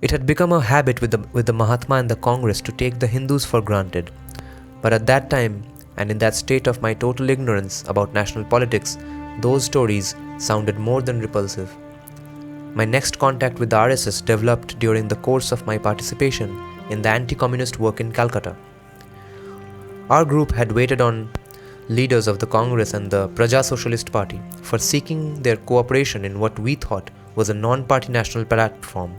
It had become a habit with the Mahatma and the Congress to take the Hindus for granted. But at that time, and in that state of my total ignorance about national politics, those stories sounded more than repulsive. My next contact with the RSS developed during the course of my participation in the anti-communist work in Calcutta. Our group had waited on leaders of the Congress and the Praja Socialist Party for seeking their cooperation in what we thought was a non-party national platform.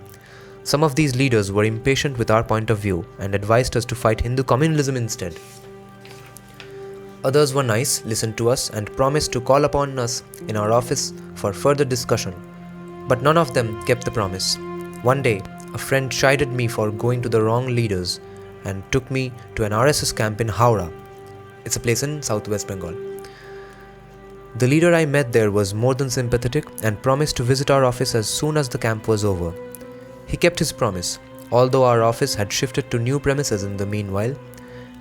Some of these leaders were impatient with our point of view and advised us to fight Hindu communalism instead. Others were nice, listened to us, and promised to call upon us in our office for further discussion. But none of them kept the promise. One day, a friend chided me for going to the wrong leaders and took me to an RSS camp in Howrah. It's a place in southwest Bengal. The leader I met there was more than sympathetic and promised to visit our office as soon as the camp was over. He kept his promise, although our office had shifted to new premises in the meanwhile.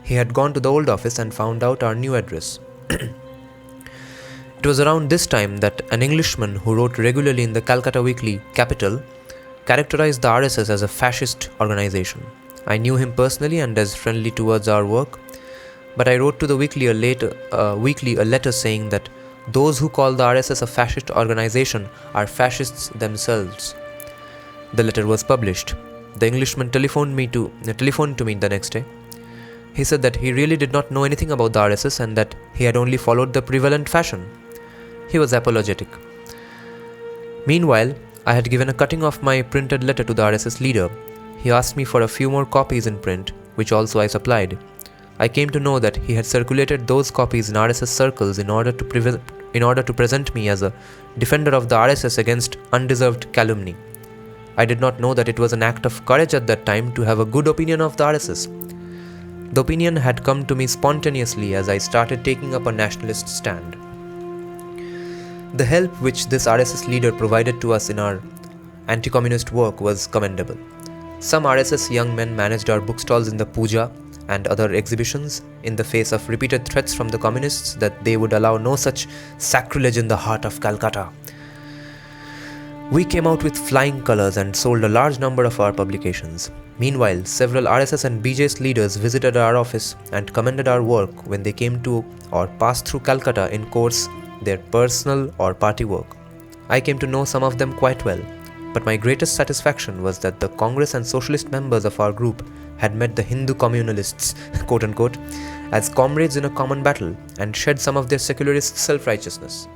He had gone to the old office and found out our new address. It was around this time that an Englishman who wrote regularly in the Calcutta weekly Capital characterized the RSS as a fascist organization. I knew him personally and as friendly towards our work, but I wrote to the weekly a letter saying that those who call the RSS a fascist organization are fascists themselves. The letter was published. The Englishman telephoned to me the next day. He said that he really did not know anything about the RSS and that he had only followed the prevalent fashion. He was apologetic. Meanwhile, I had given a cutting of my printed letter to the RSS leader. He asked me for a few more copies in print, which also I supplied. I came to know that he had circulated those copies in RSS circles in order to present me as a defender of the RSS against undeserved calumny. I did not know that it was an act of courage at that time to have a good opinion of the RSS. The opinion had come to me spontaneously as I started taking up a nationalist stand. The help which this RSS leader provided to us in our anti-communist work was commendable. Some RSS young men managed our bookstalls in the puja and other exhibitions in the face of repeated threats from the communists that they would allow no such sacrilege in the heart of Calcutta. We came out with flying colors and sold a large number of our publications. Meanwhile, several RSS and BJS leaders visited our office and commended our work when they came to or passed through Calcutta in course their personal or party work. I came to know some of them quite well, but my greatest satisfaction was that the Congress and Socialist members of our group had met the Hindu communalists, quote-unquote, as comrades in a common battle and shed some of their secularist self-righteousness.